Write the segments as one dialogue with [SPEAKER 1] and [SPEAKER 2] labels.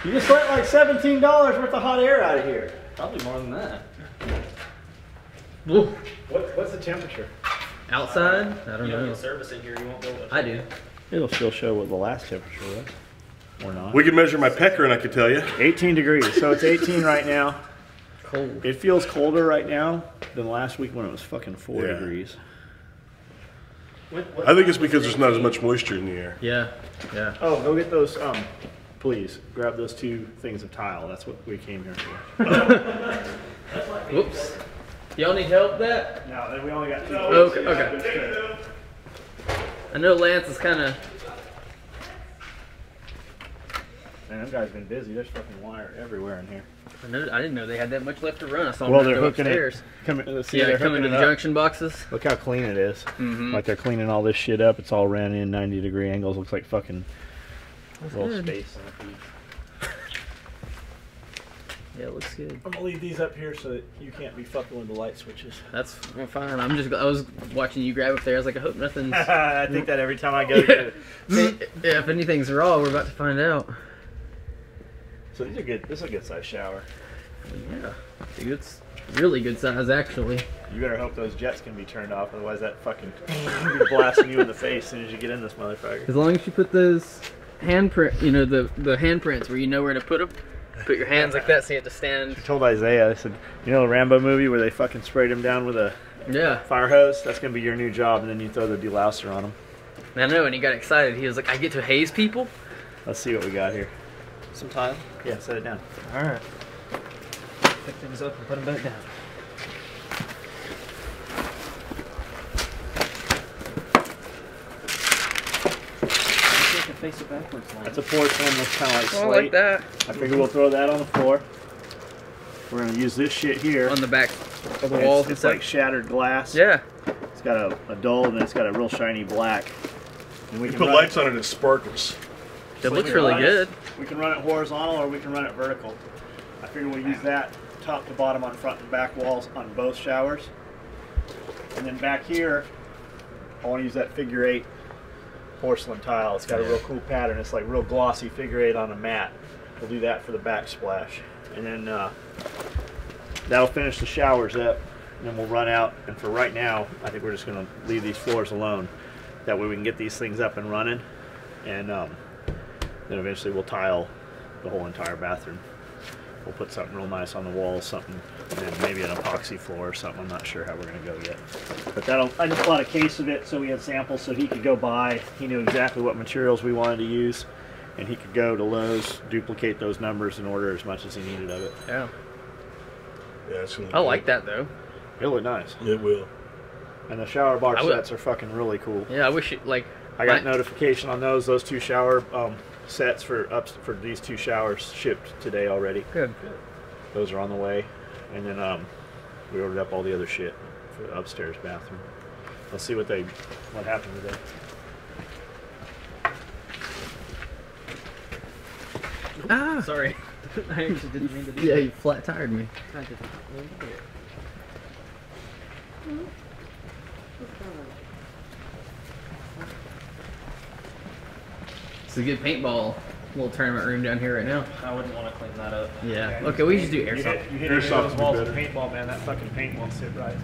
[SPEAKER 1] You just let like $17 worth of hot air out of here.
[SPEAKER 2] Probably more than that.
[SPEAKER 1] What's the temperature?
[SPEAKER 2] Outside? I don't
[SPEAKER 3] You don't
[SPEAKER 2] know.
[SPEAKER 3] get service in here, you won't be able to.
[SPEAKER 2] I do.
[SPEAKER 1] It'll still show what the last temperature was. Or not.
[SPEAKER 4] We can measure my pecker and I can tell you.
[SPEAKER 1] 18 degrees. So it's 18 right now.
[SPEAKER 2] Cold.
[SPEAKER 1] It feels colder right now than last week when it was fucking 4
[SPEAKER 4] Yeah.
[SPEAKER 1] degrees.
[SPEAKER 4] I think it's because there's not as much moisture in the air.
[SPEAKER 2] Yeah. Yeah.
[SPEAKER 1] Oh, go get those, please, grab those 2 things of tile. That's what we came here for.
[SPEAKER 2] Whoops. Y'all need help with that?
[SPEAKER 1] No, we only got 2.
[SPEAKER 2] Okay. Okay. I know Lance is kind of.
[SPEAKER 1] Man, them guys been busy. There's fucking wire everywhere in here.
[SPEAKER 2] I didn't know they had that much left to run. I saw them
[SPEAKER 1] Well, they're
[SPEAKER 2] go
[SPEAKER 1] hooking
[SPEAKER 2] upstairs.
[SPEAKER 1] it. Let's see,
[SPEAKER 2] Yeah,
[SPEAKER 1] they're
[SPEAKER 2] coming
[SPEAKER 1] hooking
[SPEAKER 2] to
[SPEAKER 1] it
[SPEAKER 2] the
[SPEAKER 1] up.
[SPEAKER 2] junction boxes.
[SPEAKER 1] Look how clean it is.
[SPEAKER 2] Mm-hmm.
[SPEAKER 1] Like they're cleaning all this shit up. It's all ran in 90-degree angles. Looks like fucking little
[SPEAKER 2] good.
[SPEAKER 1] space on the piece.
[SPEAKER 2] Yeah, it looks good.
[SPEAKER 1] I'm gonna leave these up here so that you can't be fucking with the light switches.
[SPEAKER 2] That's fine. I was watching you grab up there. I was like, I hope nothing's.
[SPEAKER 1] I think that every time I go to
[SPEAKER 2] Yeah, if anything's wrong, we're about to find out.
[SPEAKER 1] So these are good. This is a good size shower.
[SPEAKER 2] Yeah, dude, it's really good size actually.
[SPEAKER 1] You better hope those jets can be turned off, otherwise that fucking will be blasting you in the face as soon as you get in this motherfucker.
[SPEAKER 2] As long as you put those handprint, you know, the handprints where you know where to put them. Put your hands like that so you have to stand.
[SPEAKER 1] I told Isaiah, I said, you know the Rambo movie where they fucking sprayed him down with a fire hose? That's gonna be your new job, and then you throw the delouser on him.
[SPEAKER 2] I know, and he got excited. He was like, I get to haze people?
[SPEAKER 1] Let's see what we got here.
[SPEAKER 2] Some tile?
[SPEAKER 1] Yeah, set it down.
[SPEAKER 2] Alright. Pick things up and put them back down. Face it backwards.
[SPEAKER 1] That's a porcelain that's kind of like slate.
[SPEAKER 2] I like that.
[SPEAKER 1] I figure we'll throw that on the floor. We're gonna use this shit here.
[SPEAKER 2] On the back of the walls.
[SPEAKER 1] It's like shattered glass.
[SPEAKER 2] Yeah.
[SPEAKER 1] It's got a dull and then it's got a real shiny black. And we
[SPEAKER 4] You
[SPEAKER 1] can
[SPEAKER 4] put
[SPEAKER 1] run
[SPEAKER 4] lights on it, it sparkles.
[SPEAKER 2] It looks really good.
[SPEAKER 1] We can run it horizontal or we can run it vertical. I figure we'll use that top to bottom on front and back walls on both showers. And then back here, I want to use that figure 8 porcelain tile. It's got a real cool pattern. It's like real glossy figure 8 on a mat. We'll do that for the backsplash. And then that'll finish the showers up. And then we'll run out. And for right now, I think we're just going to leave these floors alone. That way we can get these things up and running. And then eventually we'll tile the whole entire bathroom. We'll put something real nice on the walls, something, and then maybe an epoxy floor or something. I'm not sure how we're going to go yet. But I just bought a case of it so we had samples so he could go buy. He knew exactly what materials we wanted to use, and he could go to Lowe's, duplicate those numbers, and order as much as he needed of it.
[SPEAKER 2] Yeah.
[SPEAKER 4] Yeah, it's gonna
[SPEAKER 2] I like that though.
[SPEAKER 1] It'll look nice.
[SPEAKER 4] It will.
[SPEAKER 1] And the shower bar sets are fucking really cool.
[SPEAKER 2] Yeah, I wish it, like...
[SPEAKER 1] I got notification on those 2 shower sets for these 2 showers shipped today already.
[SPEAKER 2] Good.
[SPEAKER 1] Those are on the way, and then we ordered up all the other shit for the upstairs bathroom. Let's see what happened today.
[SPEAKER 2] Ah! Sorry. I actually didn't mean to do that. Yeah, you flat tired me. It's a good paintball little tournament room down here right now.
[SPEAKER 3] I wouldn't want to clean that up.
[SPEAKER 2] Yeah. Okay, we should do airsoft.
[SPEAKER 1] You hit
[SPEAKER 4] Airsoft
[SPEAKER 1] those walls
[SPEAKER 4] would
[SPEAKER 1] with
[SPEAKER 4] be
[SPEAKER 1] paintball, man. That fucking paint won't sit right.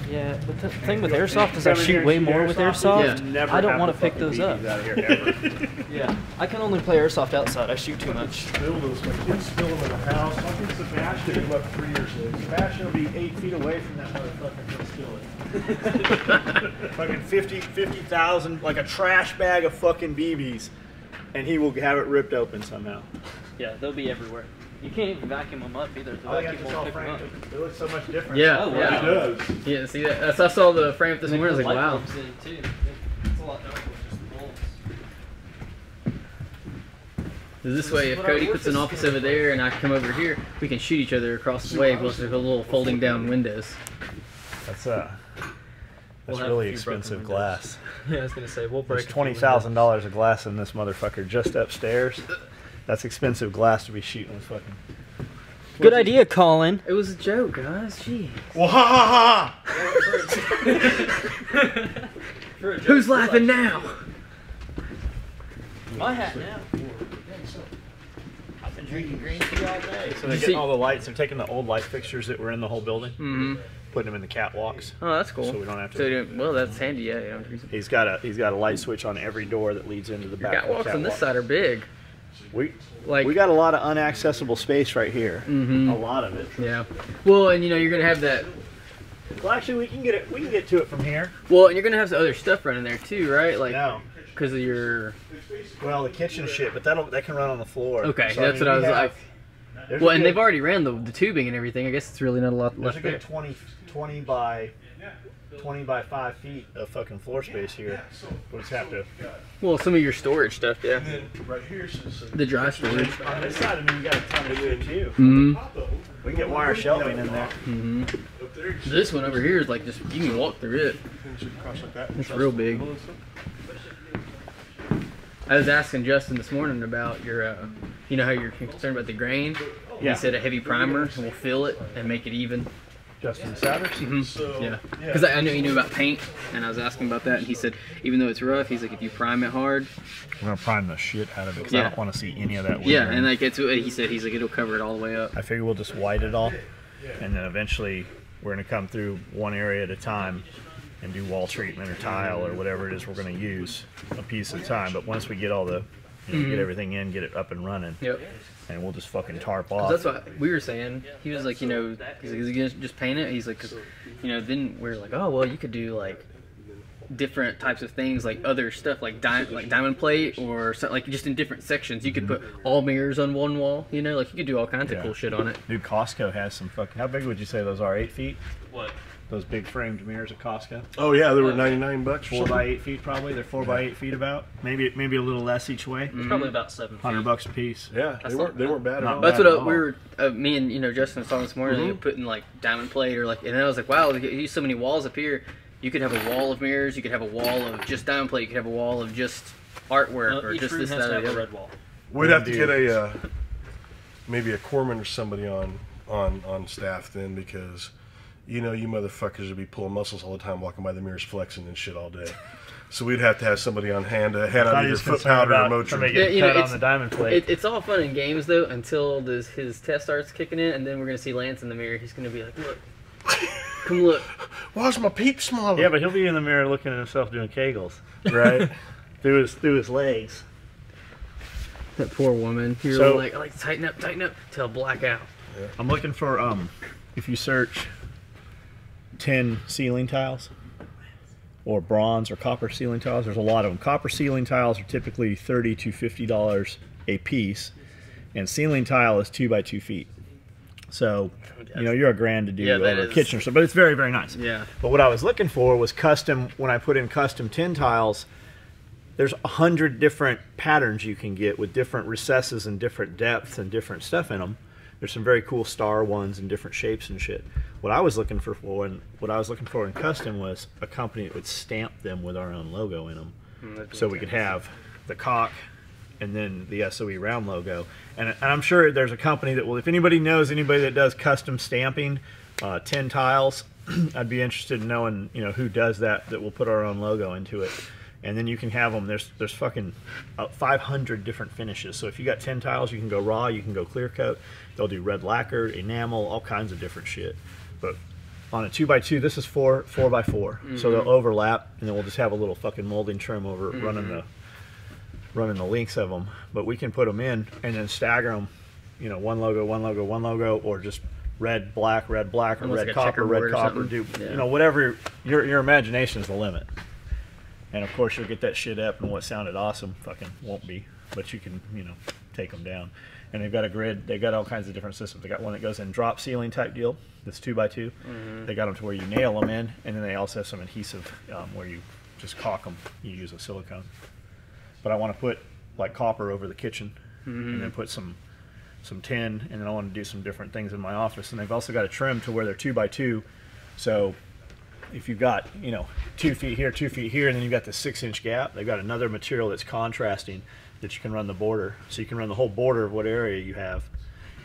[SPEAKER 3] Yeah, but the thing with airsoft is
[SPEAKER 1] Come
[SPEAKER 3] I
[SPEAKER 1] in here
[SPEAKER 3] shoot
[SPEAKER 1] and
[SPEAKER 3] way
[SPEAKER 1] shoot
[SPEAKER 3] more with
[SPEAKER 1] airsoft,
[SPEAKER 3] airsoft.
[SPEAKER 1] you never
[SPEAKER 3] I don't
[SPEAKER 1] have
[SPEAKER 3] want
[SPEAKER 1] the
[SPEAKER 3] to pick
[SPEAKER 1] fucking
[SPEAKER 3] those up.
[SPEAKER 1] BBs out of here ever.
[SPEAKER 3] Yeah, I can only play airsoft outside. I shoot too much.
[SPEAKER 1] Spill those. My kids spill them in the house. I think Sebastian left 3 years ago. Sebastian will be 8 feet away from that motherfucker to spill it. Fucking 50,000, like a trash bag of fucking BBs, and he will have it ripped open somehow.
[SPEAKER 3] Yeah, they'll be everywhere. You can't even vacuum them up either. The
[SPEAKER 1] I
[SPEAKER 3] vacuum
[SPEAKER 1] think
[SPEAKER 3] won't
[SPEAKER 1] I
[SPEAKER 3] pick them up.
[SPEAKER 1] It looks so much different.
[SPEAKER 2] Yeah,
[SPEAKER 3] Oh,
[SPEAKER 2] yeah.
[SPEAKER 3] wow.
[SPEAKER 4] It does.
[SPEAKER 2] Yeah, see that? I saw the frame up this morning. I was like, wow.
[SPEAKER 3] Light bulbs in too. It's a lot darker with just bulbs.
[SPEAKER 2] This way, if Cody puts an office over there and I come over here, we can shoot each other across the way because there's a little folding down windows.
[SPEAKER 1] That's
[SPEAKER 3] We'll have
[SPEAKER 1] really
[SPEAKER 3] a few broken
[SPEAKER 1] expensive
[SPEAKER 3] windows.
[SPEAKER 1] glass.
[SPEAKER 3] Yeah, I was gonna say we'll break.
[SPEAKER 1] There's $20,000 of glass in this motherfucker just upstairs. That's expensive glass to be shooting with fucking.
[SPEAKER 3] Good idea, Colin.
[SPEAKER 2] It was a joke, guys. Jeez.
[SPEAKER 4] Well, ha ha
[SPEAKER 2] Who's laughing now?
[SPEAKER 3] My hat now.
[SPEAKER 1] drinking green tea all day. So they're
[SPEAKER 2] You
[SPEAKER 1] getting
[SPEAKER 2] see-
[SPEAKER 1] all the lights. They're taking the old light fixtures that were in the whole building, putting them in the catwalks.
[SPEAKER 2] Oh, that's cool.
[SPEAKER 1] So we don't have to.
[SPEAKER 2] So you don't- well, that's handy. Yeah. You know,
[SPEAKER 1] He's got a light switch on every door that leads into the
[SPEAKER 2] your
[SPEAKER 1] back.
[SPEAKER 2] catwalks on this side are big.
[SPEAKER 1] We
[SPEAKER 2] Like
[SPEAKER 1] we got a lot of unaccessible space right here. A lot of it.
[SPEAKER 2] yeah. Well, and you know you're gonna have that.
[SPEAKER 1] Well, actually, we can get it. We can get to it from here.
[SPEAKER 2] Well, and you're gonna have some other stuff running there too, right? Like
[SPEAKER 1] No.
[SPEAKER 2] because of your.
[SPEAKER 1] Well, the kitchen shit, but that can run on the floor.
[SPEAKER 2] Okay,
[SPEAKER 1] So,
[SPEAKER 2] that's what I was like.
[SPEAKER 1] There's
[SPEAKER 2] Well,
[SPEAKER 1] a
[SPEAKER 2] and
[SPEAKER 1] good-
[SPEAKER 2] they've already ran the tubing and everything. I guess it's really not a lot
[SPEAKER 1] There's
[SPEAKER 2] left
[SPEAKER 1] a
[SPEAKER 2] there.
[SPEAKER 1] good 20 by 5 feet of fucking floor space here. We'll just have to.
[SPEAKER 2] Well, some of your storage stuff, yeah.
[SPEAKER 4] And then right here's
[SPEAKER 2] The dry storage.
[SPEAKER 1] On this side, I mean, we got a ton of shit too.
[SPEAKER 2] Mm-hmm.
[SPEAKER 1] We can get wire shelving in there.
[SPEAKER 2] Mm-hmm. This one over here is like just you can walk through it.
[SPEAKER 4] across like that.
[SPEAKER 2] It's real big. I was asking Justin this morning about your, you know how you're concerned about the grain.
[SPEAKER 1] Yeah.
[SPEAKER 2] He said a heavy primer will fill it and make it even.
[SPEAKER 1] Justin Souders.
[SPEAKER 2] Yeah, because I knew he knew about paint, and I was asking about that, and he said even though it's rough, he's like if you prime it hard.
[SPEAKER 1] We're gonna prime the shit out of it because
[SPEAKER 2] Yeah.
[SPEAKER 1] I don't want to see any of that.
[SPEAKER 2] Yeah, and like he said he's like it'll cover it all the way up.
[SPEAKER 1] I figure we'll just white it all, and then eventually we're gonna come through one area at a time and do wall treatment or tile or whatever it is we're gonna use a piece at a time. But once we get all the, get everything in, get it up and running,
[SPEAKER 2] Yep.
[SPEAKER 1] and we'll just fucking tarp off.
[SPEAKER 2] That's what we were saying. He was like, he's like, is he gonna just paint it? He's like, 'cause, then we were like, oh well, you could do like different types of things, like other stuff, like diamond plate or something, like just in different sections. You could put all mirrors on one wall. Like you could do all kinds of cool shit on it.
[SPEAKER 1] Dude, Costco has some fucking. How big would you say those are? 8 feet?
[SPEAKER 3] What?
[SPEAKER 1] Those big framed mirrors at Costco.
[SPEAKER 4] Oh yeah, they were $99 or
[SPEAKER 1] 4
[SPEAKER 4] something.
[SPEAKER 1] by 8 feet probably. They're 4 by 8 feet about. Maybe a little less each way.
[SPEAKER 3] It's probably about 7 feet.
[SPEAKER 1] $100 a piece.
[SPEAKER 4] Yeah, they weren't bad at
[SPEAKER 1] Not
[SPEAKER 4] all.
[SPEAKER 1] bad.
[SPEAKER 2] That's what
[SPEAKER 1] at all.
[SPEAKER 2] we were. Me and Justin saw this morning. Putting like diamond plate or like, and then I was like, wow, you use so many walls up here. You could have a wall of mirrors. You could have a wall of just diamond plate. You could have a wall of just artwork or
[SPEAKER 3] Each
[SPEAKER 2] just
[SPEAKER 3] room
[SPEAKER 2] this,
[SPEAKER 3] has
[SPEAKER 2] that,
[SPEAKER 3] to
[SPEAKER 2] or
[SPEAKER 3] have
[SPEAKER 2] the
[SPEAKER 3] a
[SPEAKER 2] other.
[SPEAKER 3] red wall.
[SPEAKER 4] We'd have to get a maybe a corpsman or somebody on staff then, because you motherfuckers would be pulling muscles all the time, walking by the mirrors, flexing and shit all day. So we'd have to have somebody on hand to hand out either foot powder or Motrin.
[SPEAKER 1] Somebody
[SPEAKER 2] Yeah,
[SPEAKER 1] getting cut on the diamond plate.
[SPEAKER 2] It's all fun and games though until his test starts kicking in, and then we're gonna see Lance in the mirror. He's gonna be like, look, come look.
[SPEAKER 4] Why's my peep smaller?
[SPEAKER 1] Yeah, but he'll be in the mirror looking at himself doing kegels, right? through his legs.
[SPEAKER 2] That poor woman. You're
[SPEAKER 1] So-
[SPEAKER 2] like tighten up till black out.
[SPEAKER 1] I'm looking for if you search tin ceiling tiles or bronze or copper ceiling tiles, there's a lot of them. Copper ceiling tiles are typically $30 to $50 a piece, and ceiling tile is 2 by 2 feet. So you're $1,000 to do
[SPEAKER 2] Yeah, that
[SPEAKER 1] over
[SPEAKER 2] is-
[SPEAKER 1] kitchen or something, but it's very, very nice.
[SPEAKER 2] Yeah.
[SPEAKER 1] But what I was looking for was custom. When I put in custom tin tiles, there's 100 different patterns you can get with different recesses and different depths and different stuff in them. There's some very cool star ones and different shapes and shit. What I was looking for in custom was a company that would stamp them with our own logo in them, so we could have the cock and then the SOE round logo. And I'm sure there's a company that will, if anybody knows anybody that does custom stamping, tin tiles, I'd be interested in knowing who does that will put our own logo into it. And then you can have them. There's fucking 500 different finishes. So if you got 10 tiles, you can go raw, you can go clear coat. They'll do red lacquer, enamel, all kinds of different shit. But on a 2 by 2, this is 4 by 4. So they'll overlap, and then we'll just have a little fucking molding trim over it, running the lengths of them. But we can put them in and then stagger them. One logo, or just red, black, or
[SPEAKER 2] Almost
[SPEAKER 1] red
[SPEAKER 2] like a
[SPEAKER 1] copper,
[SPEAKER 2] checkerboard or
[SPEAKER 1] Do
[SPEAKER 2] something. Yeah.
[SPEAKER 1] whatever. Your imagination is the limit. And of course, you'll get that shit up, and what sounded awesome fucking won't be. But you can, take them down. And they've got a grid. They've got all kinds of different systems. They got one that goes in drop ceiling type deal. That's 2 by 2. They got them to where you nail them in, and then they also have some adhesive where you just caulk them. You use a silicone. But I want to put like copper over the kitchen, and then put some tin, and then I want to do some different things in my office. And they've also got a trim to where they're 2 by 2. So if you've got 2 feet here, 2 feet here, and then you've got the 6-inch gap, they've got another material that's contrasting that you can run the border. So you can run the whole border of what area you have,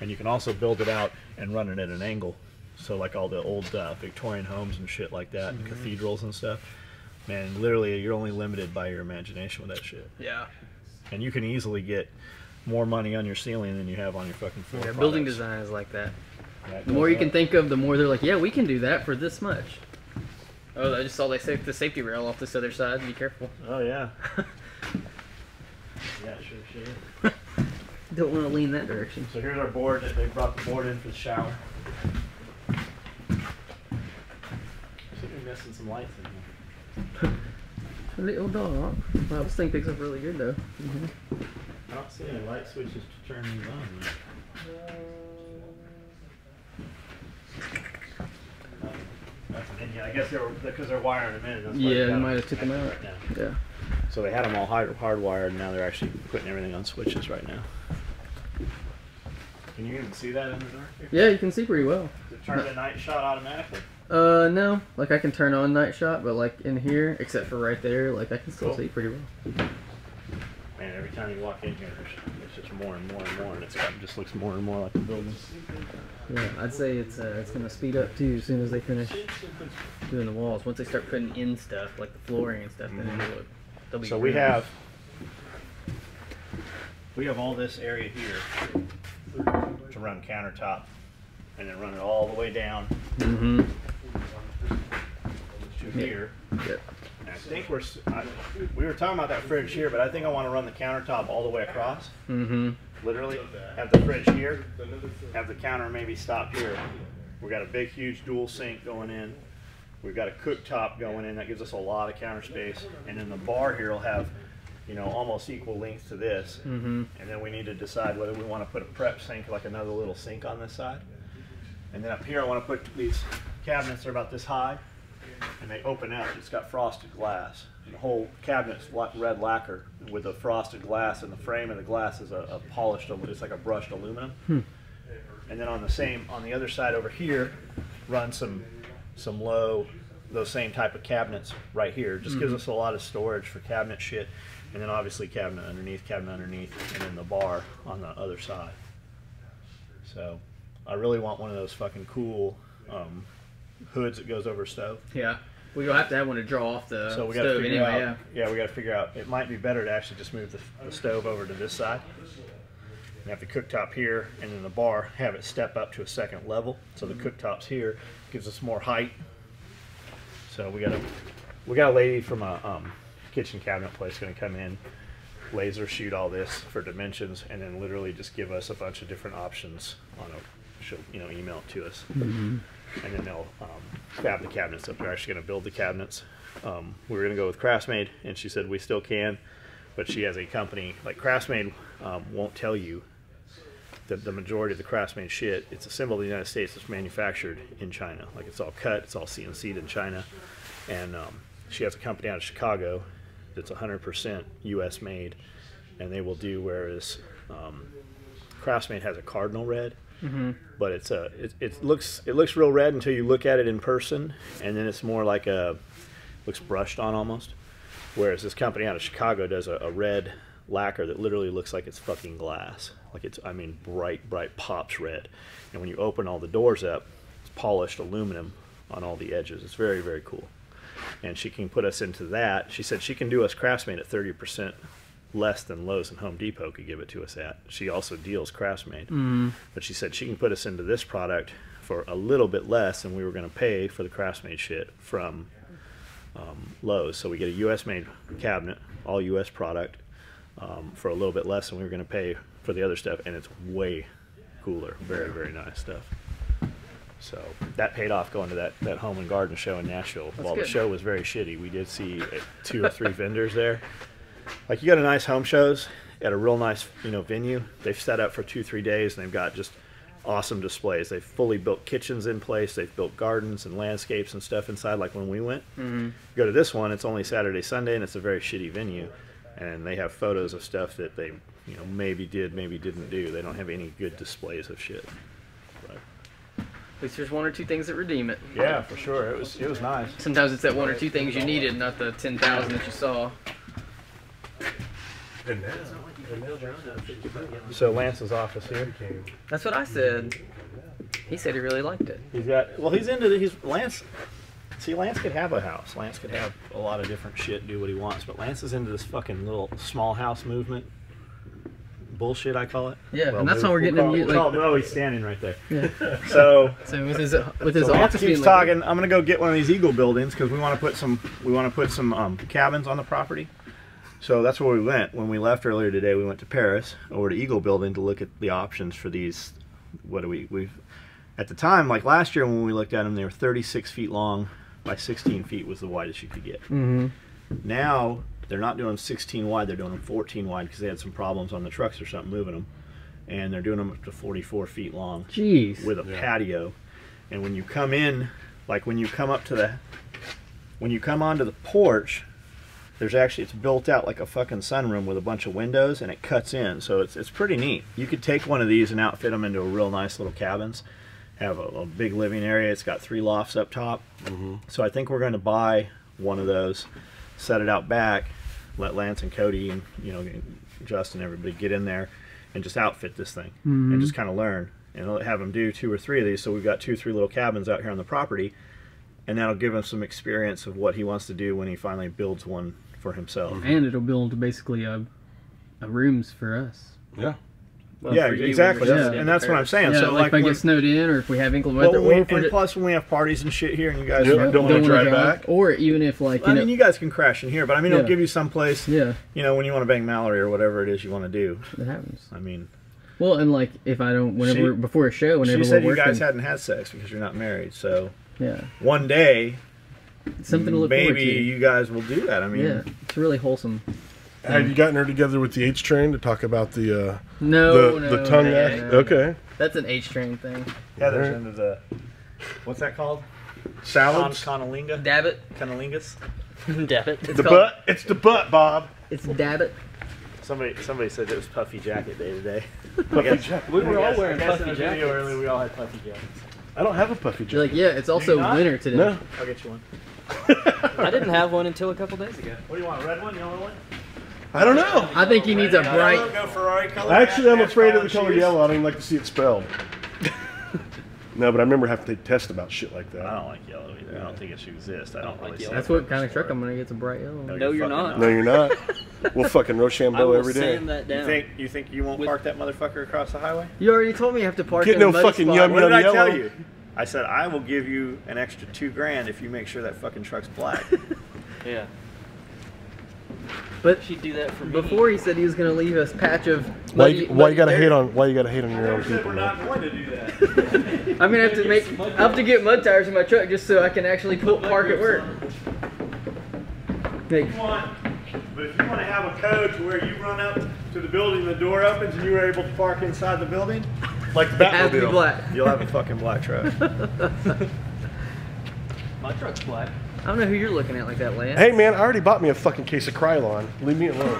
[SPEAKER 1] and you can also build it out and run it at an angle. So like all the old Victorian homes and shit like that, and cathedrals and stuff. Man, literally, you're only limited by your imagination with that shit.
[SPEAKER 2] Yeah.
[SPEAKER 1] And you can easily get more money on your ceiling than you have on your fucking floor.
[SPEAKER 2] Yeah,
[SPEAKER 1] products.
[SPEAKER 2] building design is like that.
[SPEAKER 1] That
[SPEAKER 2] The more you
[SPEAKER 1] goes
[SPEAKER 2] can
[SPEAKER 1] up.
[SPEAKER 2] think of, the more they're like, yeah, we can do that for this much. Oh, I just saw they saved the safety rail off this other side. Be careful.
[SPEAKER 1] Oh yeah. Yeah, sure.
[SPEAKER 2] Don't want to lean that direction.
[SPEAKER 1] So here's our board. They brought the board in for the shower. Should be missing some lights in here.
[SPEAKER 2] A little dark. Well, this thing picks up really good though.
[SPEAKER 1] I don't see any light switches to turn these on. Yeah, I guess because they're wiring them in. That's why
[SPEAKER 2] Yeah,
[SPEAKER 1] got
[SPEAKER 2] they might have took them
[SPEAKER 1] connected
[SPEAKER 2] out.
[SPEAKER 1] right now.
[SPEAKER 2] Yeah.
[SPEAKER 1] So they had them all hardwired, and now they're actually putting everything on switches right now. Can you even see that in the dark?
[SPEAKER 2] Yeah, you can see pretty well.
[SPEAKER 1] Does it turn the night shot automatically?
[SPEAKER 2] No. Like I can turn on night shot, but like in here, except for right there, like I can still
[SPEAKER 1] Cool.
[SPEAKER 2] see pretty well.
[SPEAKER 1] Man, every time you walk in here, it's just more and more and more, and it just looks more and more like the building.
[SPEAKER 2] Yeah, I'd say it's gonna speed up too as soon as they finish doing the walls. Once they start putting in stuff like the flooring and stuff, then it'll be.
[SPEAKER 1] So we have all this area here to run countertop, and then run it all the way down
[SPEAKER 2] Mm-hmm.
[SPEAKER 1] to here.
[SPEAKER 2] Yep.
[SPEAKER 1] And I think we were talking about that fridge here, but I think I want to run the countertop all the way across.
[SPEAKER 2] Mm-hmm.
[SPEAKER 1] Literally, have the fridge here, have the counter maybe stop here. We've got a big, huge dual sink going in. We've got a cooktop going in that gives us a lot of counter space, and then the bar here will have, you know, almost equal length to this.
[SPEAKER 2] Mm-hmm.
[SPEAKER 1] And then we need to decide whether we want to put a prep sink, like another little sink on this side. And then up here, I want to put these cabinets. They're about this high, and they open out. It's got frosted glass. And the whole cabinet's red lacquer with a frosted glass, and the frame of the glass is a polished, it's like a brushed aluminum. And then on the other side over here, run some those same type of cabinets right here. Just gives us a lot of storage for cabinet shit. And then obviously cabinet underneath, and then the bar on the other side. So I really want one of those fucking cool hoods that goes over a stove.
[SPEAKER 2] Yeah. We'll have to have one to draw off the
[SPEAKER 1] So we got to
[SPEAKER 2] stove
[SPEAKER 1] figure
[SPEAKER 2] anyway.
[SPEAKER 1] out.
[SPEAKER 2] Yeah.
[SPEAKER 1] Yeah, we got to figure out. It might be better to actually just move the stove over to this side. And have the cooktop here, and then the bar have it step up to a second level. So the cooktop's here, gives us more height. So we got a lady from a kitchen cabinet place going to come in, laser shoot all this for dimensions, and then literally just give us a bunch of different options on she'll email it to us.
[SPEAKER 2] Mm-hmm.
[SPEAKER 1] And then they'll fab the cabinets up. They're actually going to build the cabinets. We were going to go with Craftsmade, and she said we still can, but she has a company like Craftsmade won't tell you that the majority of the Craftsmade shit, it's assembled in the United States, it's manufactured in China. Like it's all cut, it's all CNC'd in China. And she has a company out of Chicago that's 100% US made, and they will do, whereas Craftsmade has a cardinal red.
[SPEAKER 2] Mm-hmm.
[SPEAKER 1] But it looks real red until you look at it in person, and then it's more like looks brushed on almost. Whereas this company out of Chicago does a red lacquer that literally looks like it's fucking glass. Like it's, I mean, bright pops red. And when you open all the doors up, it's polished aluminum on all the edges. It's very, very cool. And she can put us into that. She said she can do us Craftsmade at 30% less than Lowe's and Home Depot could give it to us at. She also deals Craftsmade.
[SPEAKER 2] Mm-hmm.
[SPEAKER 1] But she said she can put us into this product for a little bit less than we were going to pay for the Craftsmade shit from Lowe's. So we get a US made cabinet, all US product, for a little bit less than we were going to pay for the other stuff, and it's way cooler. Very, very nice stuff. So that paid off going to that home and garden show in Nashville. While the show was very shitty, we did see 2 or 3 vendors there. Like, you go to nice home shows at a real nice, venue. They've set up for 2-3 days, and they've got just awesome displays. They've fully built kitchens in place. They've built gardens and landscapes and stuff inside, like when we went.
[SPEAKER 2] Mm-hmm.
[SPEAKER 1] Go to this one, it's only Saturday, Sunday, and it's a very shitty venue. And they have photos of stuff that they, maybe did, maybe didn't do. They don't have any good displays of shit. But
[SPEAKER 2] At least there's 1 or 2 things that redeem it.
[SPEAKER 1] yeah, for sure. It was nice.
[SPEAKER 2] Sometimes it's that 1 or 2 things you needed, not the 10,000 that you saw.
[SPEAKER 1] So Lance's office here.
[SPEAKER 2] That's what I said. He said he really liked it.
[SPEAKER 1] He's into Lance. See, Lance could have a house. Lance could have a lot of different shit, do what he wants. But Lance is into this fucking little small house movement bullshit, I call it.
[SPEAKER 2] Yeah,
[SPEAKER 1] Well,
[SPEAKER 2] and that's how we're getting him.
[SPEAKER 1] Oh, he's standing right there.
[SPEAKER 2] Yeah.
[SPEAKER 1] So
[SPEAKER 2] with his
[SPEAKER 1] Lance
[SPEAKER 2] office
[SPEAKER 1] keeps
[SPEAKER 2] being
[SPEAKER 1] talking. I'm gonna go get one of these Eagle buildings because we want to put some cabins on the property. So that's where we went when we left earlier today. We went to Paris over to Eagle Building to look at the options for these. What do we've at the time, like last year when we looked at them, they were 36 feet long by 16 feet was the widest you could get.
[SPEAKER 2] Mm-hmm.
[SPEAKER 1] Now they're not doing 16 wide; they're doing them 14 wide because they had some problems on the trucks or something moving them, and they're doing them up to 44 feet long.
[SPEAKER 2] Jeez.
[SPEAKER 1] With a patio. And when you come in, like when you come onto the porch, there's actually, it's built out like a fucking sunroom with a bunch of windows, and it cuts in, so it's pretty neat. You could take one of these and outfit them into a real nice little cabins. Have a big living area. It's got 3 lofts up top.
[SPEAKER 4] Mm-hmm.
[SPEAKER 1] So I think we're going to buy one of those, set it out back, let Lance and Cody and Justin and everybody get in there and just outfit this thing and just kind of learn and have them do 2 or 3 of these. So we've got 2 or 3 little cabins out here on the property, and that'll give him some experience of what he wants to do when he finally builds one for himself.
[SPEAKER 2] And it'll build basically a rooms for us.
[SPEAKER 4] Yeah.
[SPEAKER 2] Well,
[SPEAKER 1] yeah,
[SPEAKER 2] for you,
[SPEAKER 1] exactly.
[SPEAKER 2] yeah.
[SPEAKER 1] And that's what I'm saying.
[SPEAKER 2] Yeah,
[SPEAKER 1] So
[SPEAKER 2] like if I
[SPEAKER 1] when,
[SPEAKER 2] get snowed in, or if we have inclement weather,
[SPEAKER 1] well,
[SPEAKER 2] or
[SPEAKER 1] and plus when we have parties and shit here, and you guys
[SPEAKER 4] Yeah, don't wanna drive
[SPEAKER 2] drive,
[SPEAKER 4] back.
[SPEAKER 2] or even if like
[SPEAKER 1] I mean, you guys can crash in here, but I mean, it'll
[SPEAKER 2] Yeah.
[SPEAKER 1] give you some place.
[SPEAKER 2] yeah,
[SPEAKER 1] When you want to bang Mallory or whatever it is you want to do.
[SPEAKER 2] it happens.
[SPEAKER 1] I mean,
[SPEAKER 2] Well, and like if I don't, whenever
[SPEAKER 1] She-
[SPEAKER 2] before a show, whenever
[SPEAKER 1] she said
[SPEAKER 2] we're
[SPEAKER 1] you guys
[SPEAKER 2] working,
[SPEAKER 1] hadn't had sex because you're not married. So
[SPEAKER 2] yeah,
[SPEAKER 1] one day,
[SPEAKER 2] something to look forward
[SPEAKER 1] maybe
[SPEAKER 2] to.
[SPEAKER 1] you guys will do that. I mean,
[SPEAKER 2] Yeah, it's really wholesome.
[SPEAKER 4] Have you gotten her together with the H train to talk about the
[SPEAKER 2] No,
[SPEAKER 4] the tongue
[SPEAKER 2] no,
[SPEAKER 4] act?
[SPEAKER 2] no.
[SPEAKER 4] Okay.
[SPEAKER 2] That's an H train thing.
[SPEAKER 1] Heather's
[SPEAKER 4] Alright.
[SPEAKER 1] into the what's that called?
[SPEAKER 4] Salads.
[SPEAKER 1] Conalinga.
[SPEAKER 2] Dab it.
[SPEAKER 1] Conalingus.
[SPEAKER 3] Dab it.
[SPEAKER 2] It's
[SPEAKER 1] The
[SPEAKER 2] called-
[SPEAKER 1] butt. It's the butt, Bob.
[SPEAKER 2] It's dab it.
[SPEAKER 1] Somebody said it was puffy jacket day today.
[SPEAKER 4] Puffy jacket.
[SPEAKER 3] We were all wearing
[SPEAKER 1] I guess
[SPEAKER 3] puffy
[SPEAKER 1] in the video
[SPEAKER 3] jackets.
[SPEAKER 1] earlier we all had puffy jackets.
[SPEAKER 4] I don't have a puffy
[SPEAKER 2] You're
[SPEAKER 4] jacket.
[SPEAKER 2] like, yeah, it's also
[SPEAKER 1] not?
[SPEAKER 2] winter today.
[SPEAKER 4] No.
[SPEAKER 1] I'll get you one.
[SPEAKER 3] I didn't have one until a couple days ago.
[SPEAKER 1] What do you want? A red one? Yellow one?
[SPEAKER 4] I don't know.
[SPEAKER 2] I think he needs a bright.
[SPEAKER 1] Go Ferrari color.
[SPEAKER 4] Actually, I'm
[SPEAKER 1] match
[SPEAKER 4] afraid of the
[SPEAKER 1] style
[SPEAKER 4] color
[SPEAKER 1] shoes.
[SPEAKER 4] yellow. I don't even like to see it spelled. No, but I remember having to take tests about shit like
[SPEAKER 1] I
[SPEAKER 4] that.
[SPEAKER 1] don't like yellow either. I don't think it should exist. I don't
[SPEAKER 3] like
[SPEAKER 1] really
[SPEAKER 3] yellow.
[SPEAKER 1] see
[SPEAKER 2] That's
[SPEAKER 1] a
[SPEAKER 2] what kind
[SPEAKER 1] purpose
[SPEAKER 2] of truck
[SPEAKER 1] for
[SPEAKER 2] I'm
[SPEAKER 1] it.
[SPEAKER 2] gonna get. A bright yellow.
[SPEAKER 3] No, you're
[SPEAKER 1] fucking
[SPEAKER 3] not.
[SPEAKER 4] No, you're not. We'll fucking
[SPEAKER 3] I
[SPEAKER 4] Rochambeau
[SPEAKER 3] will
[SPEAKER 4] every day.
[SPEAKER 3] sand that down.
[SPEAKER 1] You think you won't park that motherfucker across the highway?
[SPEAKER 2] You already told me you have to park
[SPEAKER 4] Get
[SPEAKER 2] in
[SPEAKER 4] no
[SPEAKER 2] a muddy
[SPEAKER 4] fucking
[SPEAKER 2] spot.
[SPEAKER 4] yum
[SPEAKER 1] What did I
[SPEAKER 4] yellow.
[SPEAKER 1] tell you? I said I will give you an extra $2,000 if you make sure that fucking truck's black.
[SPEAKER 3] Yeah.
[SPEAKER 2] But
[SPEAKER 3] She'd do that for me.
[SPEAKER 2] before he said he was gonna leave us patch of.
[SPEAKER 4] Why
[SPEAKER 2] muddy-
[SPEAKER 4] you
[SPEAKER 2] muddy
[SPEAKER 4] gotta
[SPEAKER 2] dirt.
[SPEAKER 4] hate on your own people?
[SPEAKER 1] We're
[SPEAKER 4] man?
[SPEAKER 1] not going to do that.
[SPEAKER 2] I'm gonna have to I have to get mud tires in my truck just so I can actually park at work. Like,
[SPEAKER 1] But if you want to have a code to where you run up to the building, the door opens, and you are able to park inside the building,
[SPEAKER 4] Like the
[SPEAKER 2] it has to be
[SPEAKER 4] Batmobile.
[SPEAKER 2] black.
[SPEAKER 1] you'll have a fucking black truck.
[SPEAKER 3] My truck's black.
[SPEAKER 2] I don't know who you're looking at like that, Lance.
[SPEAKER 4] Hey man, I already bought me a fucking case of Krylon. Leave me alone.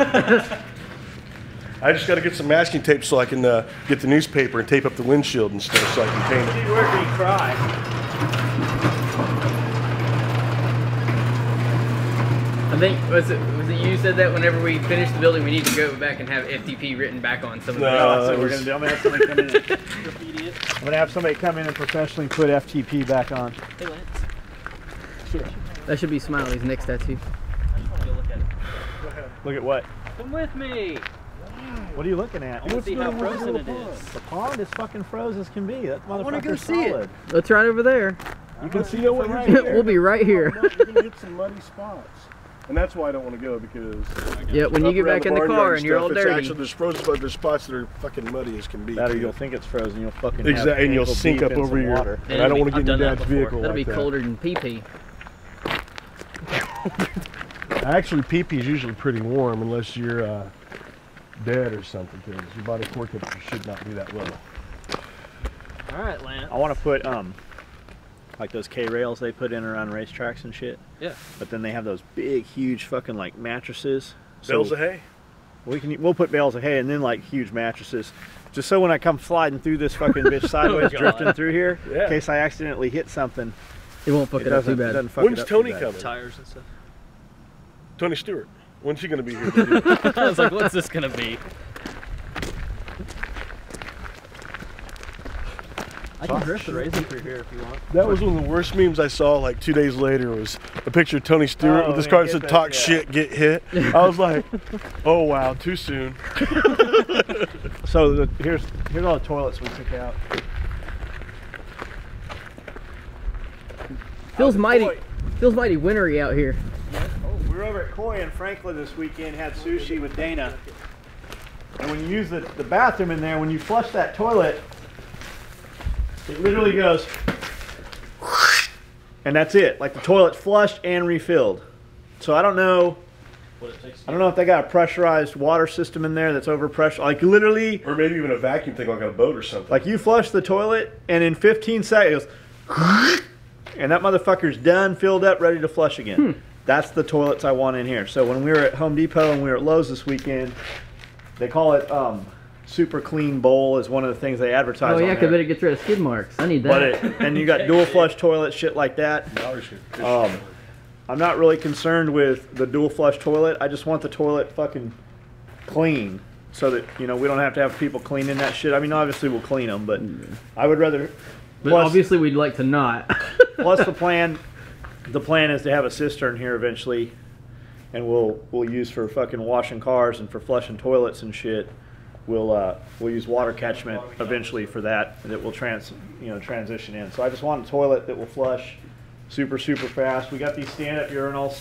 [SPEAKER 4] I just got to get some masking tape so I can get the newspaper and tape up the windshield and stuff so I can paint it.
[SPEAKER 1] Where can you cry?
[SPEAKER 2] I think was it you said that whenever we finish the building we need to go back and have FTP written back on some of the
[SPEAKER 4] No.
[SPEAKER 1] That's what we're gonna do. I'm gonna have somebody come in. I'm gonna have somebody come in and professionally put FTP back on.
[SPEAKER 3] Hey, Lance.
[SPEAKER 2] That should be Smiley's next tattoo.
[SPEAKER 3] I just want to go look at it.
[SPEAKER 1] Look at what?
[SPEAKER 3] Come with me.
[SPEAKER 1] What are you looking at?
[SPEAKER 3] I want to see how frozen it is.
[SPEAKER 1] The pond is fucking frozen as can be. That motherfucker's
[SPEAKER 2] wanna go see it.
[SPEAKER 1] solid.
[SPEAKER 2] Let's right over there.
[SPEAKER 1] You can see
[SPEAKER 4] You know
[SPEAKER 1] it
[SPEAKER 4] what?
[SPEAKER 1] from right
[SPEAKER 4] You're
[SPEAKER 1] here.
[SPEAKER 2] We'll be right here.
[SPEAKER 4] You're gonna hit some muddy spots, and that's why I don't want to go because.
[SPEAKER 2] Yeah, when you
[SPEAKER 4] up
[SPEAKER 2] get
[SPEAKER 4] around
[SPEAKER 2] back in the
[SPEAKER 4] barnyard
[SPEAKER 2] car and you're all
[SPEAKER 4] stuff, it's
[SPEAKER 2] dirty.
[SPEAKER 4] Actually, there's frozen, but there's spots that are fucking muddy as can be.
[SPEAKER 1] That or you'll think it's frozen. You'll fucking
[SPEAKER 4] Exactly,
[SPEAKER 1] have
[SPEAKER 4] and you'll
[SPEAKER 1] ankle
[SPEAKER 4] sink
[SPEAKER 1] deep
[SPEAKER 4] up
[SPEAKER 1] in
[SPEAKER 4] over
[SPEAKER 1] some
[SPEAKER 4] your.
[SPEAKER 1] water.
[SPEAKER 4] And I don't want to
[SPEAKER 3] I've
[SPEAKER 4] get in
[SPEAKER 3] done
[SPEAKER 4] your
[SPEAKER 3] that
[SPEAKER 4] dad's
[SPEAKER 3] before.
[SPEAKER 4] vehicle
[SPEAKER 2] That'll
[SPEAKER 4] like
[SPEAKER 2] be
[SPEAKER 4] that.
[SPEAKER 2] colder than pee-pee.
[SPEAKER 4] Actually, pee-pee is usually pretty warm unless you're dead or something, because your body core temperature should not be that low.
[SPEAKER 3] All right, Lance.
[SPEAKER 1] I want to put like those K rails they put in around racetracks and shit.
[SPEAKER 3] Yeah.
[SPEAKER 1] But then they have those big, huge fucking like mattresses.
[SPEAKER 4] Bales of hay?
[SPEAKER 1] We'll put bales of hay and then like huge mattresses, just so when I come sliding through this fucking bitch sideways,
[SPEAKER 3] God.
[SPEAKER 1] drifting through here,
[SPEAKER 4] Yeah.
[SPEAKER 1] in case I accidentally hit something,
[SPEAKER 2] It won't fuck it, up too bad.
[SPEAKER 1] doesn't fuck
[SPEAKER 4] When's
[SPEAKER 1] it up
[SPEAKER 4] Tony
[SPEAKER 1] too bad.
[SPEAKER 4] coming?
[SPEAKER 3] Tires and stuff.
[SPEAKER 4] Tony Stewart. When's he going to be here?
[SPEAKER 3] I was like, what's this gonna be? I can drift the razor through here if you want.
[SPEAKER 4] That was one of the worst memes I saw like 2 days later was a picture of Tony Stewart with his
[SPEAKER 1] man,
[SPEAKER 4] car that
[SPEAKER 1] get
[SPEAKER 4] said
[SPEAKER 1] that,
[SPEAKER 4] talk
[SPEAKER 1] yeah.
[SPEAKER 4] shit, get hit. I was like, oh wow, too soon.
[SPEAKER 1] So here's all the toilets we took out.
[SPEAKER 2] Feels mighty wintry out here.
[SPEAKER 1] We were over at Koi in Franklin this weekend, had sushi with Dana. And when you use the bathroom in there, when you flush that toilet, it literally goes, and that's it. Like the toilet's flushed and refilled. So I don't know if they got a pressurized water system in there that's overpressure. Like literally,
[SPEAKER 4] Or maybe even a vacuum thing like on a boat or something.
[SPEAKER 1] like you flush the toilet and in 15 seconds, it goes, and that motherfucker's done, filled up, ready to flush again. That's the toilets I want in here. So when we were at Home Depot and we were at Lowe's this weekend, they call it Super Clean Bowl is one of the things they advertise.
[SPEAKER 2] Oh yeah,
[SPEAKER 1] on
[SPEAKER 2] because
[SPEAKER 1] there.
[SPEAKER 2] it gets rid of skid marks. I need that.
[SPEAKER 1] And you got dual flush toilet, shit like that. I'm not really concerned with the dual flush toilet. I just want the toilet fucking clean so that, you know, we don't have to have people cleaning that shit. I mean, obviously we'll clean them, but I would rather...
[SPEAKER 2] But obviously we'd like to not.
[SPEAKER 1] Plus the plan is to have a cistern here eventually, and we'll use for fucking washing cars and for flushing toilets and shit. We'll use water catchment eventually for that will transition in. So I just want a toilet that will flush super fast. We got these stand-up urinals.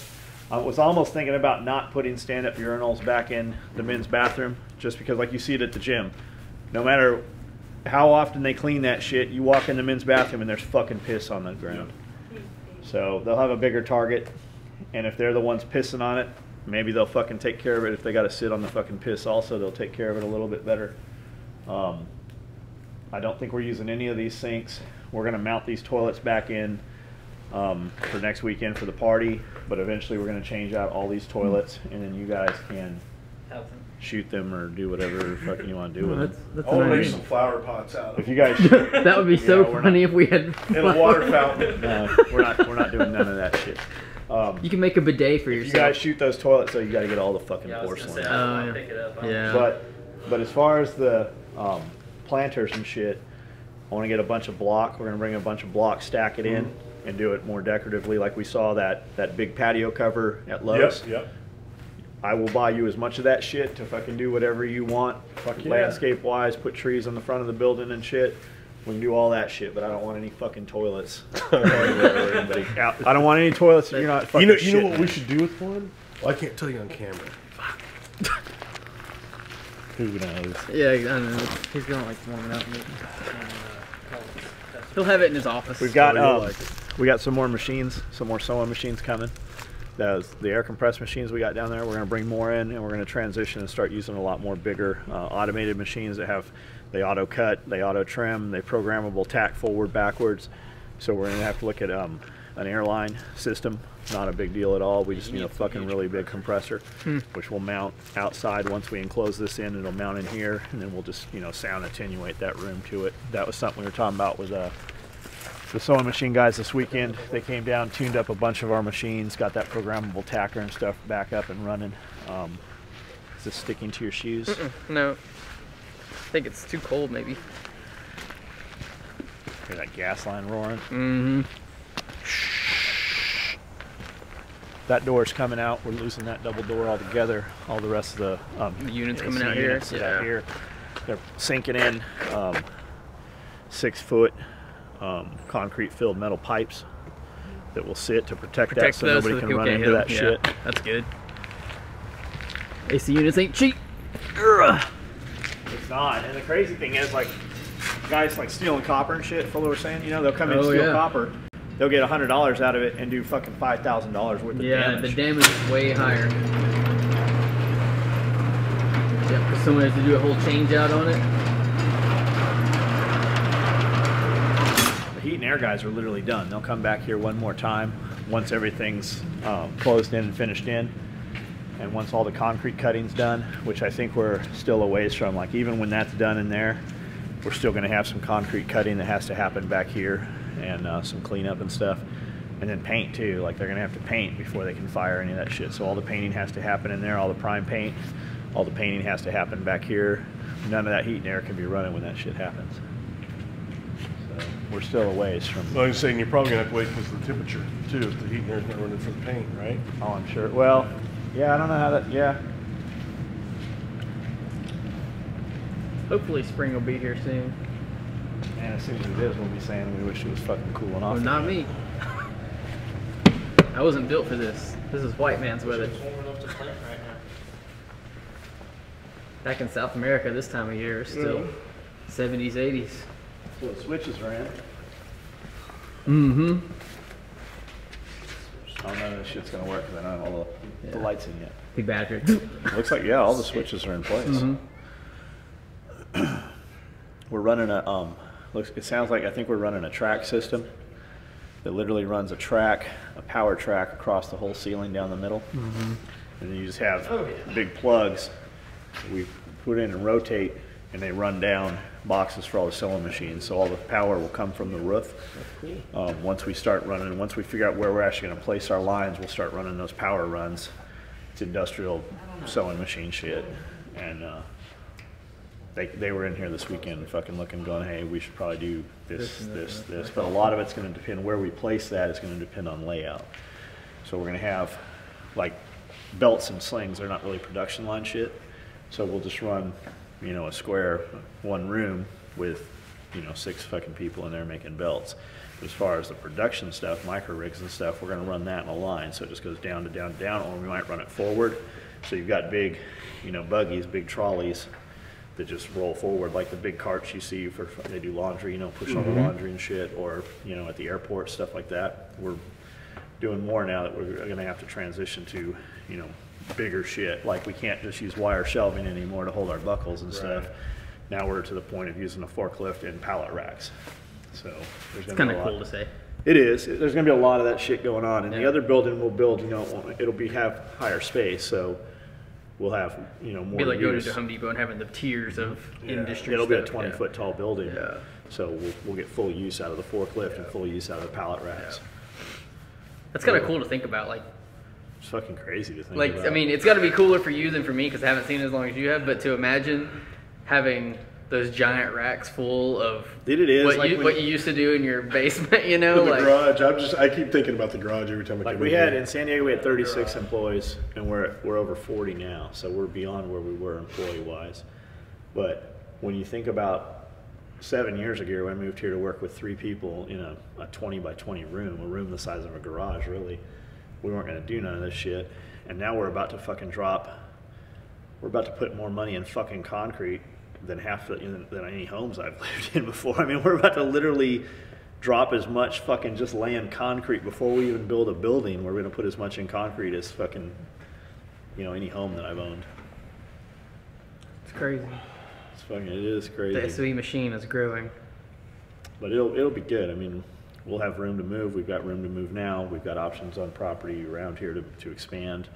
[SPEAKER 1] I was almost thinking about not putting stand-up urinals back in the men's bathroom, just because like you see it at the gym. No matter how often they clean that shit, you walk in the men's bathroom and there's fucking piss on the ground. So they'll have a bigger target, and if they're the ones pissing on it, maybe they'll fucking take care of it. If they got to sit on the fucking piss also, they'll take care of it a little bit better. I don't think we're using any of these sinks. We're going to mount these toilets back in for next weekend for the party, but eventually we're going to change out all these toilets, and then you guys can shoot them or do whatever fucking you want to do with them.
[SPEAKER 2] That's
[SPEAKER 4] I want to make
[SPEAKER 2] nice.
[SPEAKER 4] some flower pots out of
[SPEAKER 1] If
[SPEAKER 4] them.
[SPEAKER 1] you guys
[SPEAKER 2] That would be so funny if we had.
[SPEAKER 4] And a water fountain.
[SPEAKER 1] no, we're not doing none of that shit.
[SPEAKER 2] You can make a bidet for
[SPEAKER 1] If you
[SPEAKER 2] yourself.
[SPEAKER 1] guys shoot those toilets, so you got to get all the fucking porcelain.
[SPEAKER 2] Yeah.
[SPEAKER 1] But as far as the planters and shit, I want to get a bunch of block. We're going to bring a bunch of block, stack it in, and do it more decoratively, like we saw that big patio cover at Lowe's.
[SPEAKER 4] Yep.
[SPEAKER 1] I will buy you as much of that shit to fucking do whatever you want,
[SPEAKER 4] Fuck yeah.
[SPEAKER 1] landscape wise, put trees on the front of the building and shit. We can do all that shit, but I don't want any fucking toilets. I don't want any toilets that you're not fucking
[SPEAKER 4] You know what
[SPEAKER 1] shitting
[SPEAKER 4] we
[SPEAKER 1] in.
[SPEAKER 4] should do with one? Well, I can't tell you on camera.
[SPEAKER 1] Who knows?
[SPEAKER 2] Yeah, I don't know. He's gonna like warm it out. He'll have it in his office.
[SPEAKER 1] We've got
[SPEAKER 4] Oh, you
[SPEAKER 1] we got some more machines, some more sewing machines coming. The air compressed machines we got down there, we're going to bring more in, and we're going to transition and start using a lot more bigger automated machines that have, they auto cut, they auto trim, they programmable tack forward, backwards. So we're going to have to look at an airline system. Not a big deal at all. We just need a fucking really big compressor, which will mount outside. Once we enclose this in, it'll mount in here, and then we'll just sound attenuate that room to it. That was something we were talking about with the sewing machine guys this weekend. They came down, tuned up a bunch of our machines, got that programmable tacker and stuff back up and running. Is this sticking to your shoes?
[SPEAKER 2] No. I think it's too cold, maybe.
[SPEAKER 1] Hear that gas line roaring?
[SPEAKER 2] Mm-hmm.
[SPEAKER 1] That door's coming out. We're losing that double door altogether. All the rest of the
[SPEAKER 2] Units coming
[SPEAKER 1] AC
[SPEAKER 2] out here.
[SPEAKER 1] units that are
[SPEAKER 2] Yeah.
[SPEAKER 1] here. They're sinking in 6-foot concrete filled metal pipes that will sit to protect that so
[SPEAKER 2] those
[SPEAKER 1] nobody
[SPEAKER 2] so
[SPEAKER 1] can
[SPEAKER 2] people
[SPEAKER 1] run
[SPEAKER 2] can't
[SPEAKER 1] into
[SPEAKER 2] hit
[SPEAKER 1] that
[SPEAKER 2] them.
[SPEAKER 1] shit.
[SPEAKER 2] Yeah, that's good. AC units ain't cheap. Ugh.
[SPEAKER 1] It's not. And the crazy thing is, like, guys like stealing copper and shit, Fuller was saying, they'll come in and steal copper. They'll get $100 out of it and do fucking $5,000 worth of damage.
[SPEAKER 2] The damage is way higher. Yeah, because someone has to do a whole change out on it.
[SPEAKER 1] The heat and air guys are literally done. They'll come back here one more time once everything's closed in and finished in. And once all the concrete cutting's done, which I think we're still a ways from, like even when that's done in there, we're still going to have some concrete cutting that has to happen back here and some cleanup and stuff. And then paint too, like they're going to have to paint before they can fire any of that shit. So all the painting has to happen in there, all the prime paint, all the painting has to happen back here. None of that heat and air can be running when that shit happens. So we're still a ways from...
[SPEAKER 4] Well, I'm saying you're probably going to have to wait because of the temperature too, if the heat and air's not running for the paint, right?
[SPEAKER 1] Oh, I'm sure. Well, yeah, I don't know how that... Yeah.
[SPEAKER 2] Hopefully spring will be here soon.
[SPEAKER 1] And as soon as it is, we'll be saying we wish it was fucking cooling off.
[SPEAKER 2] Well, not me. I wasn't built for this. This is white man's weather. Back in South America this time of year, it's still 70s, 80s.
[SPEAKER 1] So the switches are in.
[SPEAKER 2] Mm-hmm.
[SPEAKER 1] I don't know if this shit's gonna work because I don't have all the lights in yet.
[SPEAKER 2] Be bad here.
[SPEAKER 1] Looks like, yeah, all the switches are in place.
[SPEAKER 2] Mm-hmm.
[SPEAKER 1] We're running a, it sounds like, I think we're running a track system that literally runs a power track across the whole ceiling down the middle.
[SPEAKER 2] Mm-hmm.
[SPEAKER 1] And then you just have big plugs we put in and rotate, and they run down boxes for all the sewing machines. So all the power will come from the roof. Once we start running, once we figure out where we're actually going to place our lines, we'll start running those power runs. It's industrial sewing machine shit. And they were in here this weekend fucking looking, going, hey, we should probably do this. But a lot of it's going to depend where we place that. It's going to depend on layout. So we're going to have like belts and slings. They're not really production line shit. So we'll just run, you know, a square, one room with, you know, 6 fucking people in there making belts. As far as the production stuff, micro rigs and stuff, we're going to run that in a line. So it just goes down to down to down, or we might run it forward. So you've got big, you know, buggies, big trolleys that just roll forward, like the big carts you see for, they do laundry, you know, push all the laundry and shit, or, you know, at the airport, stuff like that. We're doing more now that we're going to have to transition to, you know, bigger shit. Like we can't just use wire shelving anymore to hold our buckles and stuff. Now we're to the point of using a forklift and pallet racks. So there's
[SPEAKER 2] It's kind of cool to say.
[SPEAKER 1] It is. There's going to be a lot of that shit going on. And the other building we'll build, you know, it'll be have higher space, so we'll have, you know, more
[SPEAKER 2] Be like going
[SPEAKER 1] use.
[SPEAKER 2] to Home Depot and having the tiers of industry.
[SPEAKER 1] It'll be a
[SPEAKER 2] stuff.
[SPEAKER 1] 20-foot tall building. So we'll get full use out of the forklift and full use out of the pallet racks.
[SPEAKER 2] That's kind of cool to think about. Like,
[SPEAKER 1] it's fucking crazy to think
[SPEAKER 2] like
[SPEAKER 1] about.
[SPEAKER 2] I mean, it's got to be cooler for you than for me because I haven't seen it as long as you have. But to imagine having those giant racks full of what you used to do in your basement, you know,
[SPEAKER 4] the
[SPEAKER 2] like
[SPEAKER 4] garage. I keep thinking about the garage every time I
[SPEAKER 1] like
[SPEAKER 4] come
[SPEAKER 1] we
[SPEAKER 4] in
[SPEAKER 1] had
[SPEAKER 4] here.
[SPEAKER 1] in San Diego, we had 36 employees, and we're over 40 now. So we're beyond where we were employee-wise. But when you think about 7 years ago, I moved here to work with 3 people in a 20 by 20 room, a room the size of a garage, really. We weren't going to do none of this shit. And now we're about to fucking drop, we're about to put more money in fucking concrete than than any homes I've lived in before. I mean, we're about to literally drop as much fucking just laying concrete before we even build a building. We're going to put as much in concrete as fucking, you know, any home that I've owned.
[SPEAKER 2] it's crazy.
[SPEAKER 1] It is crazy.
[SPEAKER 2] The SOE machine is growing.
[SPEAKER 1] But it'll be good. I mean, we'll have room to move. We've got room to move now. We've got options on property around here to expand.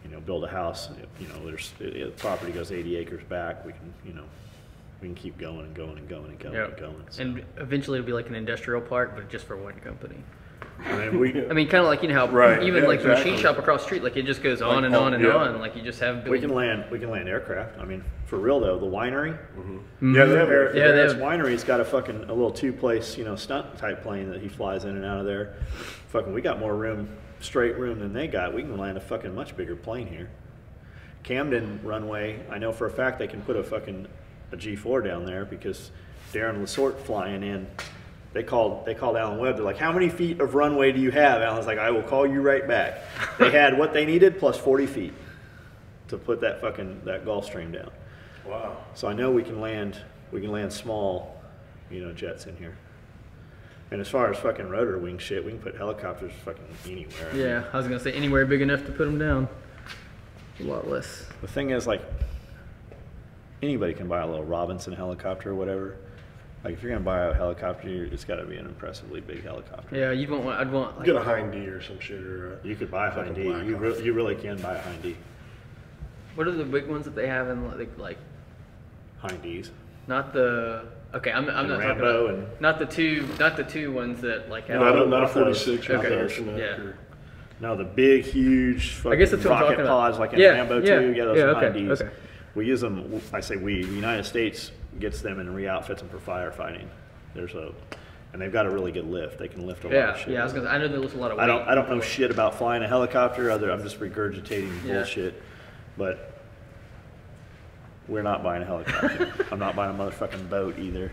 [SPEAKER 1] You know, build a house. You know, the property goes 80 acres back. We can, you know, we can keep going and going and going and going and going. So.
[SPEAKER 2] And eventually it'll be like an industrial park, but just for one company.
[SPEAKER 1] I mean,
[SPEAKER 2] kind of like, you know how even like the machine shop across the street, like it just goes on and on and on. Like you just have.
[SPEAKER 1] We can land aircraft. I mean, for real though, the winery.
[SPEAKER 4] Yeah, they have
[SPEAKER 1] This winery's got a little 2-place, you know, stunt type plane that he flies in and out of there. Fucking, we got more room, straight room than they got. We can land a fucking much bigger plane here. Camden runway, I know for a fact they can put a G4 down there because Darren Lasort flying in. They called Alan Webb. They're like, how many feet of runway do you have? Alan's like, I will call you right back. They had what they needed plus 40 feet to put that Gulfstream down.
[SPEAKER 4] Wow.
[SPEAKER 1] So I know we can land small, you know, jets in here. And as far as fucking rotor wing shit, we can put helicopters fucking anywhere.
[SPEAKER 2] Yeah, I was gonna say anywhere big enough to put them down. A lot less.
[SPEAKER 1] The thing is, like, anybody can buy a little Robinson helicopter or whatever. Like, if you're gonna buy a helicopter, it's got to be an impressively big helicopter.
[SPEAKER 2] Yeah, you'd want one. I'd want like,
[SPEAKER 4] Get a Hind D or some shit, or
[SPEAKER 1] you could buy a Hind D. You really can buy a Hind D.
[SPEAKER 2] What are the big ones that they have in like
[SPEAKER 1] Hind Ds.
[SPEAKER 2] not the okay? I'm not talking
[SPEAKER 1] Rambo
[SPEAKER 2] about not the two ones that like have
[SPEAKER 4] not a 46 or
[SPEAKER 2] Okay.
[SPEAKER 4] nothing.
[SPEAKER 2] Yeah.
[SPEAKER 1] No, the big, huge fucking
[SPEAKER 2] I guess that's what I'm
[SPEAKER 1] rocket
[SPEAKER 2] talking about.
[SPEAKER 1] pods like in
[SPEAKER 2] Yeah,
[SPEAKER 1] Rambo
[SPEAKER 2] yeah,
[SPEAKER 1] 2. Yeah, those
[SPEAKER 2] yeah,
[SPEAKER 1] are
[SPEAKER 2] okay,
[SPEAKER 1] Hind Ds.
[SPEAKER 2] okay.
[SPEAKER 1] We use them, I say we, the United States gets them and re-outfits them for firefighting. And they've got a really good lift. They can lift a lot of shit.
[SPEAKER 2] Yeah, I was gonna. I know they lift a lot of weight.
[SPEAKER 1] I don't know shit about flying a helicopter. I'm just regurgitating bullshit. But We're not buying a helicopter. I'm not buying a motherfucking boat either.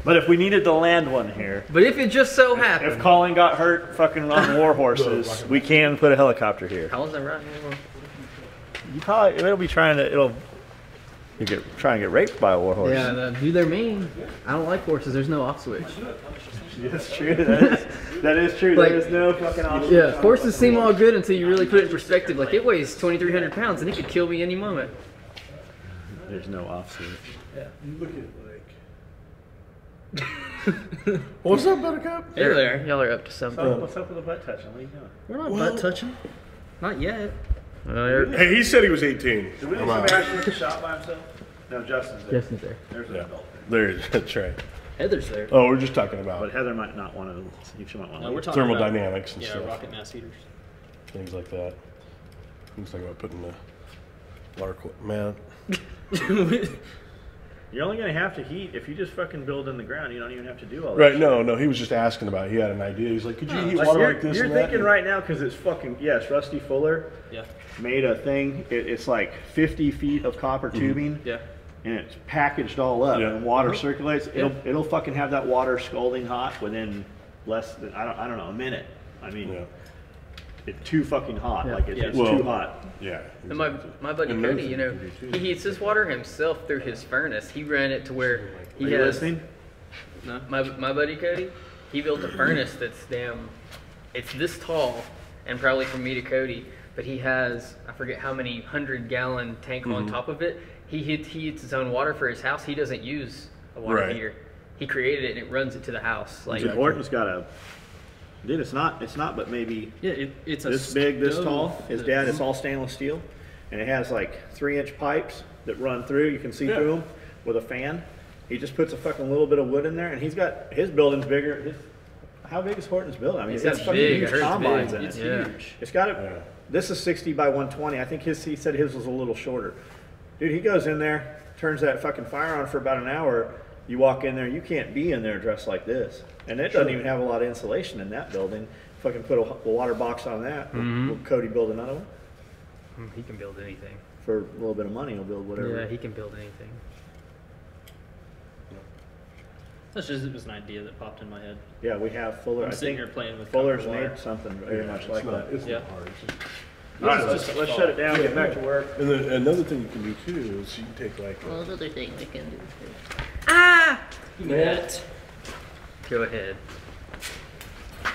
[SPEAKER 1] But if we needed to land one here,
[SPEAKER 2] But if it just so happened,
[SPEAKER 1] if Colin got hurt fucking on war horses, we can put a helicopter here.
[SPEAKER 2] how was that right?
[SPEAKER 1] You probably it'll be trying to try and get raped by a war horse.
[SPEAKER 2] Yeah, dude, they're mean. I don't like horses. There's no off switch.
[SPEAKER 1] That's true. That is true.
[SPEAKER 2] Like,
[SPEAKER 1] there is no fucking option.
[SPEAKER 2] Yeah, horses seem all good until you really put it in perspective. Like, it weighs 2,300 pounds and it could kill me any moment.
[SPEAKER 1] There's no off switch.
[SPEAKER 4] You look at like. What's up, Buttercup?
[SPEAKER 2] Hey there. Y'all are up to something.
[SPEAKER 1] What's up with the butt touching? What are you doing?
[SPEAKER 3] We're not
[SPEAKER 4] Well-
[SPEAKER 3] butt touching. Not yet.
[SPEAKER 4] Hey, he said he was 18.
[SPEAKER 1] Did we
[SPEAKER 4] I'm
[SPEAKER 1] leave
[SPEAKER 4] out.
[SPEAKER 1] Sebastian at the shop by himself? No, Justin's there.
[SPEAKER 2] Justin's there.
[SPEAKER 1] There's an
[SPEAKER 4] Yeah.
[SPEAKER 1] adult.
[SPEAKER 4] There, that's right.
[SPEAKER 3] Heather's there.
[SPEAKER 4] Oh, we're just talking
[SPEAKER 1] But
[SPEAKER 4] about
[SPEAKER 1] Heather might not want to. She might want
[SPEAKER 3] No,
[SPEAKER 1] to.
[SPEAKER 3] we're talking about
[SPEAKER 4] thermodynamics and
[SPEAKER 3] yeah,
[SPEAKER 4] stuff.
[SPEAKER 3] rocket mass heaters.
[SPEAKER 4] Things like that. He's talking about putting the water man.
[SPEAKER 1] You're only gonna have to heat if you just fucking build in the ground. You don't even have to do all that.
[SPEAKER 4] Right?
[SPEAKER 1] shit.
[SPEAKER 4] No, he was just asking about it. He had an idea. He's like, could you heat
[SPEAKER 1] Like,
[SPEAKER 4] water
[SPEAKER 1] you're
[SPEAKER 4] like this?
[SPEAKER 1] you're
[SPEAKER 4] and
[SPEAKER 1] thinking
[SPEAKER 4] that?
[SPEAKER 1] right now because it's fucking yes. Rusty Fuller
[SPEAKER 3] Yeah.
[SPEAKER 1] made a thing. It's like 50 feet of copper tubing.
[SPEAKER 3] Yeah.
[SPEAKER 1] And it's packaged all up,
[SPEAKER 4] Yeah.
[SPEAKER 1] and water circulates. It'll fucking have that water scalding hot within less than I don't know, a minute. I mean,
[SPEAKER 4] Yeah.
[SPEAKER 1] it's too fucking hot.
[SPEAKER 2] Yeah.
[SPEAKER 1] Like it's
[SPEAKER 4] Well,
[SPEAKER 1] too hot.
[SPEAKER 4] Yeah.
[SPEAKER 2] And my buddy
[SPEAKER 4] And
[SPEAKER 2] Cody,
[SPEAKER 4] those
[SPEAKER 2] you know,
[SPEAKER 4] things you do,
[SPEAKER 2] he
[SPEAKER 4] too.
[SPEAKER 2] heats his water himself through his furnace. He ran it to where
[SPEAKER 1] Are
[SPEAKER 2] he
[SPEAKER 1] you
[SPEAKER 2] has.
[SPEAKER 1] listening?
[SPEAKER 3] No.
[SPEAKER 2] My buddy Cody, he built a furnace that's it's this tall, and probably from me to Cody, but he has, I forget how many 100-gallon tank on top of it. He heats his own water for his house. He doesn't use a water
[SPEAKER 4] Right.
[SPEAKER 2] heater. He created it and it runs it to the house. Like,
[SPEAKER 1] Dude, Horton's got a. Dude, it's not, but maybe
[SPEAKER 3] Yeah, it's a
[SPEAKER 1] this big, this
[SPEAKER 3] stove
[SPEAKER 1] tall. His
[SPEAKER 3] that-
[SPEAKER 1] dad, it's all stainless steel, and it has like 3-inch pipes that run through. You can see
[SPEAKER 4] Yeah.
[SPEAKER 1] through them with a fan. He just puts a fucking little bit of wood in there, and he's got his building's bigger. How big is Horton's building? I mean,
[SPEAKER 2] It's
[SPEAKER 1] it's got fucking
[SPEAKER 2] big. I
[SPEAKER 1] huge
[SPEAKER 2] heard it's
[SPEAKER 1] combines
[SPEAKER 2] big.
[SPEAKER 1] in
[SPEAKER 3] It's
[SPEAKER 1] it.
[SPEAKER 2] Yeah.
[SPEAKER 3] huge.
[SPEAKER 1] It's got
[SPEAKER 4] Yeah.
[SPEAKER 1] This is 60 by 120. I think he said his was a little shorter. Dude, he goes in there, turns that fucking fire on for about an hour. You walk in there, you can't be in there dressed like this. And it doesn't even have a lot of insulation in that building. Fucking put a water box on that. Will Cody build another one?
[SPEAKER 2] he can build anything.
[SPEAKER 1] For a little bit of money, he'll build whatever.
[SPEAKER 2] Yeah, he can build anything.
[SPEAKER 3] That's just it was an idea that popped in my head.
[SPEAKER 1] Yeah, we have Fuller.
[SPEAKER 3] I'm
[SPEAKER 1] I
[SPEAKER 3] sitting
[SPEAKER 1] think
[SPEAKER 3] here playing with
[SPEAKER 1] Fuller's
[SPEAKER 3] copper wire.
[SPEAKER 1] made something very much like that.
[SPEAKER 4] It's
[SPEAKER 3] Yeah.
[SPEAKER 4] not hard. It's just-
[SPEAKER 1] All right,
[SPEAKER 3] It's just
[SPEAKER 1] let's
[SPEAKER 3] a
[SPEAKER 1] shut it down. Get back to work.
[SPEAKER 4] And then another thing you can do too is you can take like
[SPEAKER 5] Well, there's other things we can do too.
[SPEAKER 3] Matt.
[SPEAKER 2] Go ahead.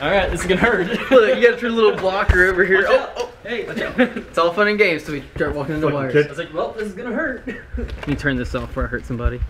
[SPEAKER 3] All right, this is gonna hurt.
[SPEAKER 2] Look, you got your little blocker over here.
[SPEAKER 3] Watch out. Hey.
[SPEAKER 2] It's all fun and games till we start walking into wires.
[SPEAKER 3] I was like, well, this is gonna hurt.
[SPEAKER 2] Let me turn this off before I hurt somebody.